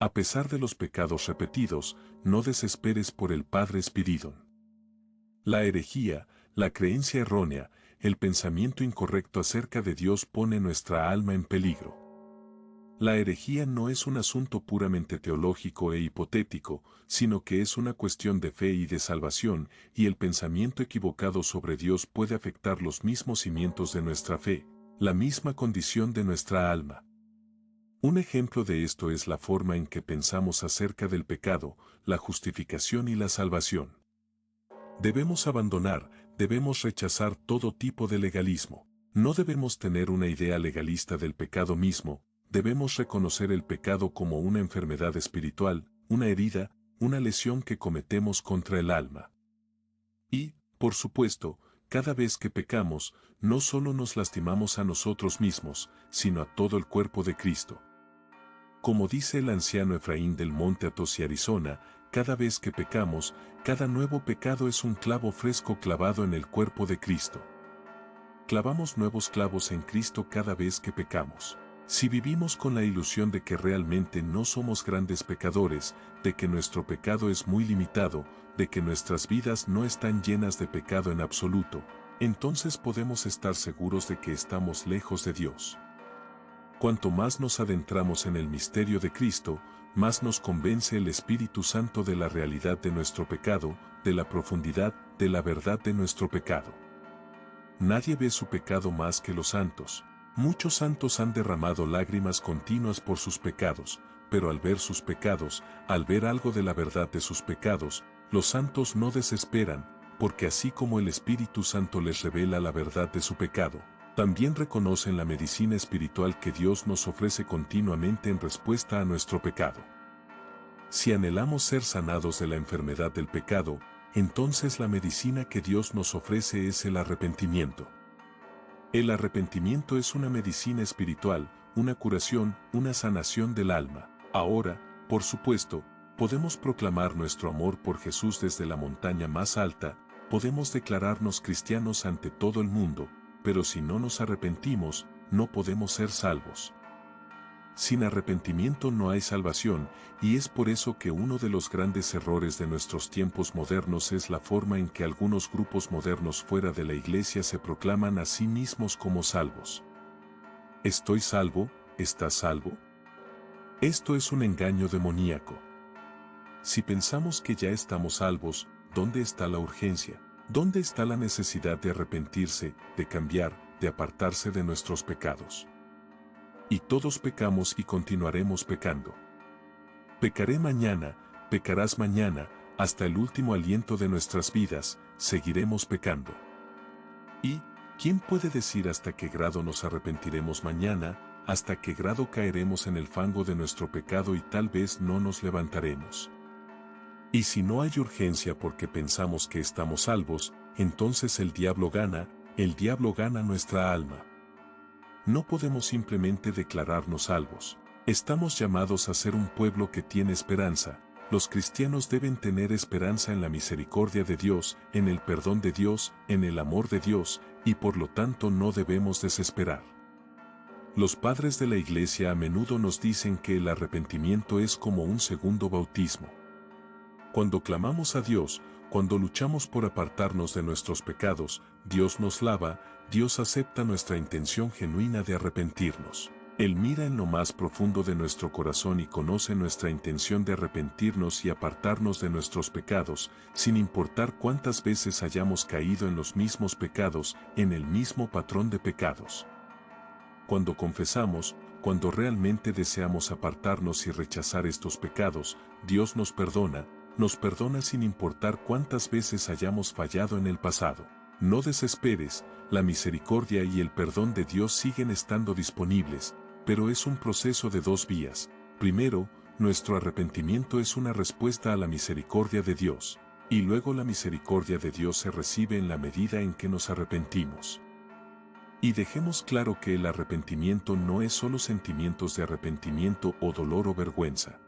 A pesar de los pecados repetidos, no desesperes por el Padre Spiridon. La herejía, la creencia errónea, el pensamiento incorrecto acerca de Dios pone nuestra alma en peligro. La herejía no es un asunto puramente teológico e hipotético, sino que es una cuestión de fe y de salvación, y el pensamiento equivocado sobre Dios puede afectar los mismos cimientos de nuestra fe, la misma condición de nuestra alma. Un ejemplo de esto es la forma en que pensamos acerca del pecado, la justificación y la salvación. Debemos abandonar, debemos rechazar todo tipo de legalismo. No debemos tener una idea legalista del pecado mismo, debemos reconocer el pecado como una enfermedad espiritual, una herida, una lesión que cometemos contra el alma. Y, por supuesto, cada vez que pecamos, no solo nos lastimamos a nosotros mismos, sino a todo el cuerpo de Cristo. Como dice el anciano Efraín del Monte Atos y Arizona, cada vez que pecamos, cada nuevo pecado es un clavo fresco clavado en el cuerpo de Cristo. Clavamos nuevos clavos en Cristo cada vez que pecamos. Si vivimos con la ilusión de que realmente no somos grandes pecadores, de que nuestro pecado es muy limitado, de que nuestras vidas no están llenas de pecado en absoluto, entonces podemos estar seguros de que estamos lejos de Dios. Cuanto más nos adentramos en el misterio de Cristo, más nos convence el Espíritu Santo de la realidad de nuestro pecado, de la profundidad, de la verdad de nuestro pecado. Nadie ve su pecado más que los santos. Muchos santos han derramado lágrimas continuas por sus pecados, pero al ver sus pecados, al ver algo de la verdad de sus pecados, los santos no desesperan, porque así como el Espíritu Santo les revela la verdad de su pecado, también reconocen la medicina espiritual que Dios nos ofrece continuamente en respuesta a nuestro pecado. Si anhelamos ser sanados de la enfermedad del pecado, entonces la medicina que Dios nos ofrece es el arrepentimiento. El arrepentimiento es una medicina espiritual, una curación, una sanación del alma. Ahora, por supuesto, podemos proclamar nuestro amor por Jesús desde la montaña más alta, podemos declararnos cristianos ante todo el mundo, pero si no nos arrepentimos, no podemos ser salvos. Sin arrepentimiento no hay salvación, y es por eso que uno de los grandes errores de nuestros tiempos modernos es la forma en que algunos grupos modernos fuera de la iglesia se proclaman a sí mismos como salvos. ¿Estoy salvo? ¿Estás salvo? Esto es un engaño demoníaco. Si pensamos que ya estamos salvos, ¿dónde está la urgencia? ¿Dónde está la necesidad de arrepentirse, de cambiar, de apartarse de nuestros pecados? Y todos pecamos y continuaremos pecando. Pecaré mañana, pecarás mañana, hasta el último aliento de nuestras vidas, seguiremos pecando. ¿Y quién puede decir hasta qué grado nos arrepentiremos mañana, hasta qué grado caeremos en el fango de nuestro pecado y tal vez no nos levantaremos? Y si no hay urgencia porque pensamos que estamos salvos, entonces el diablo gana nuestra alma. No podemos simplemente declararnos salvos. Estamos llamados a ser un pueblo que tiene esperanza. Los cristianos deben tener esperanza en la misericordia de Dios, en el perdón de Dios, en el amor de Dios, y por lo tanto no debemos desesperar. Los padres de la iglesia a menudo nos dicen que el arrepentimiento es como un segundo bautismo. Cuando clamamos a Dios, cuando luchamos por apartarnos de nuestros pecados, Dios nos lava, Dios acepta nuestra intención genuina de arrepentirnos. Él mira en lo más profundo de nuestro corazón y conoce nuestra intención de arrepentirnos y apartarnos de nuestros pecados, sin importar cuántas veces hayamos caído en los mismos pecados, en el mismo patrón de pecados. Cuando confesamos, cuando realmente deseamos apartarnos y rechazar estos pecados, Dios nos perdona sin importar cuántas veces hayamos fallado en el pasado. No desesperes, la misericordia y el perdón de Dios siguen estando disponibles, pero es un proceso de dos vías. Primero, nuestro arrepentimiento es una respuesta a la misericordia de Dios, y luego la misericordia de Dios se recibe en la medida en que nos arrepentimos. Y dejemos claro que el arrepentimiento no es solo sentimientos de arrepentimiento o dolor o vergüenza.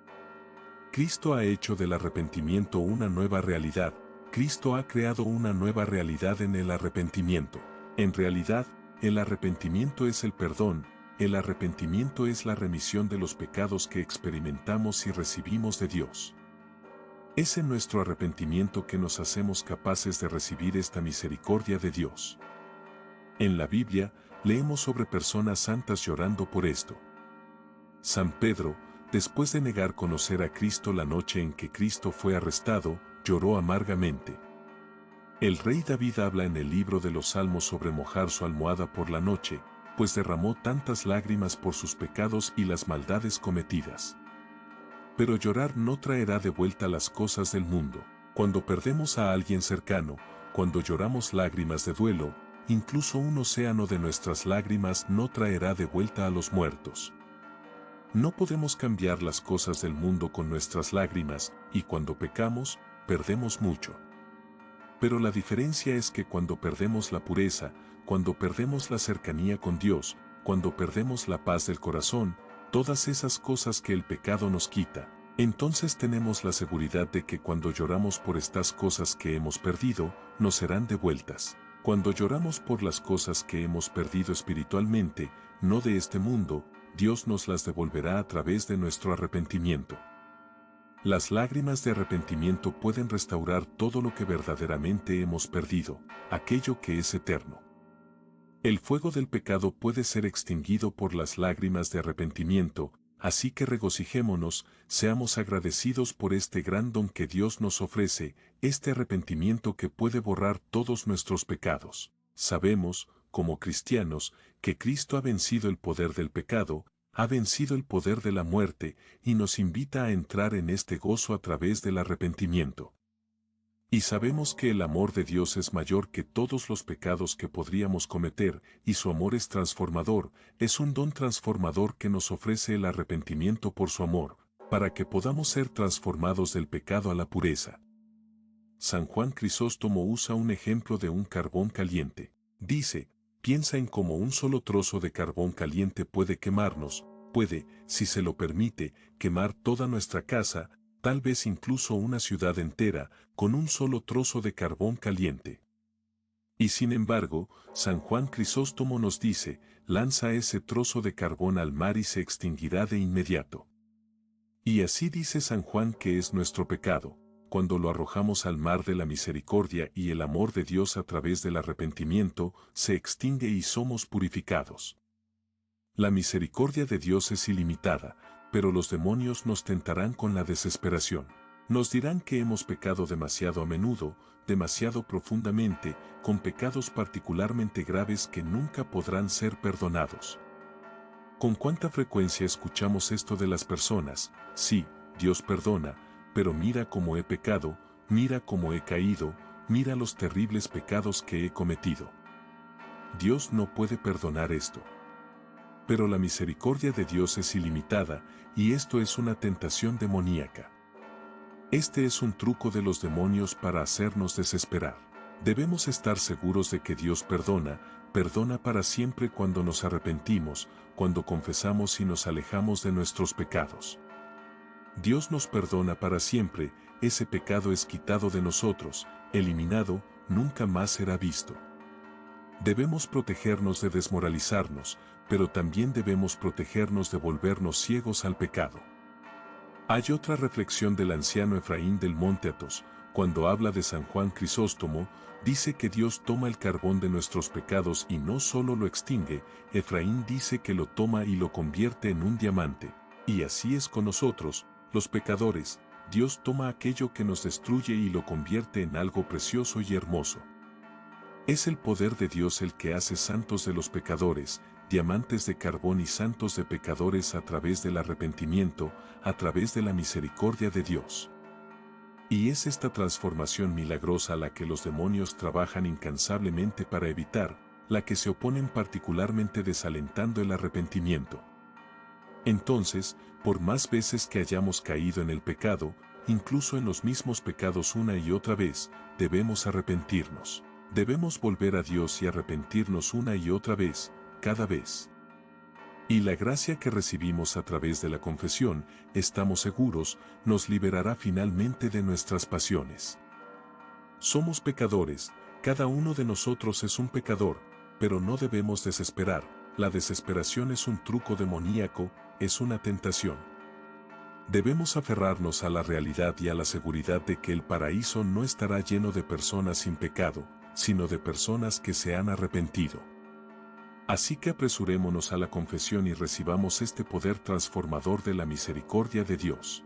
Cristo ha hecho del arrepentimiento una nueva realidad. Cristo ha creado una nueva realidad en el arrepentimiento. En realidad, el arrepentimiento es el perdón, el arrepentimiento es la remisión de los pecados que experimentamos y recibimos de Dios. Es en nuestro arrepentimiento que nos hacemos capaces de recibir esta misericordia de Dios. En la Biblia, leemos sobre personas santas llorando por esto. San Pedro, después de negar conocer a Cristo la noche en que Cristo fue arrestado, lloró amargamente. El rey David habla en el libro de los Salmos sobre mojar su almohada por la noche, pues derramó tantas lágrimas por sus pecados y las maldades cometidas. Pero llorar no traerá de vuelta las cosas del mundo. Cuando perdemos a alguien cercano, cuando lloramos lágrimas de duelo, incluso un océano de nuestras lágrimas no traerá de vuelta a los muertos. No podemos cambiar las cosas del mundo con nuestras lágrimas, y cuando pecamos, perdemos mucho. Pero la diferencia es que cuando perdemos la pureza, cuando perdemos la cercanía con Dios, cuando perdemos la paz del corazón, todas esas cosas que el pecado nos quita, entonces tenemos la seguridad de que cuando lloramos por estas cosas que hemos perdido, nos serán devueltas. Cuando lloramos por las cosas que hemos perdido espiritualmente, no de este mundo, Dios nos las devolverá a través de nuestro arrepentimiento. Las lágrimas de arrepentimiento pueden restaurar todo lo que verdaderamente hemos perdido, aquello que es eterno. El fuego del pecado puede ser extinguido por las lágrimas de arrepentimiento, así que regocijémonos, seamos agradecidos por este gran don que Dios nos ofrece, este arrepentimiento que puede borrar todos nuestros pecados. Sabemos, como cristianos, que Cristo ha vencido el poder del pecado, ha vencido el poder de la muerte, y nos invita a entrar en este gozo a través del arrepentimiento. Y sabemos que el amor de Dios es mayor que todos los pecados que podríamos cometer, y su amor es transformador, es un don transformador que nos ofrece el arrepentimiento por su amor, para que podamos ser transformados del pecado a la pureza. San Juan Crisóstomo usa un ejemplo de un carbón caliente. Dice, piensa en cómo un solo trozo de carbón caliente puede quemarnos, puede, si se lo permite, quemar toda nuestra casa, tal vez incluso una ciudad entera, con un solo trozo de carbón caliente. Y sin embargo, San Juan Crisóstomo nos dice, lanza ese trozo de carbón al mar y se extinguirá de inmediato. Y así dice San Juan que es nuestro pecado, cuando lo arrojamos al mar de la misericordia y el amor de Dios a través del arrepentimiento, se extingue y somos purificados. La misericordia de Dios es ilimitada, pero los demonios nos tentarán con la desesperación. Nos dirán que hemos pecado demasiado a menudo, demasiado profundamente, con pecados particularmente graves que nunca podrán ser perdonados. ¿Con cuánta frecuencia escuchamos esto de las personas? Sí, Dios perdona, pero mira cómo he pecado, mira cómo he caído, mira los terribles pecados que he cometido. Dios no puede perdonar esto. Pero la misericordia de Dios es ilimitada, y esto es una tentación demoníaca. Este es un truco de los demonios para hacernos desesperar. Debemos estar seguros de que Dios perdona para siempre cuando nos arrepentimos, cuando confesamos y nos alejamos de nuestros pecados. Dios nos perdona para siempre, ese pecado es quitado de nosotros, eliminado, nunca más será visto. Debemos protegernos de desmoralizarnos, pero también debemos protegernos de volvernos ciegos al pecado. Hay otra reflexión del anciano Efraín del Monte Athos, cuando habla de San Juan Crisóstomo, dice que Dios toma el carbón de nuestros pecados y no solo lo extingue, Efraín dice que lo toma y lo convierte en un diamante. Y así es con nosotros, los pecadores, Dios toma aquello que nos destruye y lo convierte en algo precioso y hermoso. Es el poder de Dios el que hace santos de los pecadores, diamantes de carbón y santos de pecadores a través del arrepentimiento, a través de la misericordia de Dios. Y es esta transformación milagrosa la que los demonios trabajan incansablemente para evitar, la que se oponen particularmente desalentando el arrepentimiento. Entonces, por más veces que hayamos caído en el pecado, incluso en los mismos pecados una y otra vez, debemos arrepentirnos. Debemos volver a Dios y arrepentirnos una y otra vez, cada vez. Y la gracia que recibimos a través de la confesión, estamos seguros, nos liberará finalmente de nuestras pasiones. Somos pecadores, cada uno de nosotros es un pecador, pero no debemos desesperar, La desesperación es un truco demoníaco, es una tentación. Debemos aferrarnos a la realidad y a la seguridad de que el paraíso no estará lleno de personas sin pecado, sino de personas que se han arrepentido. Así que apresurémonos a la confesión y recibamos este poder transformador de la misericordia de Dios.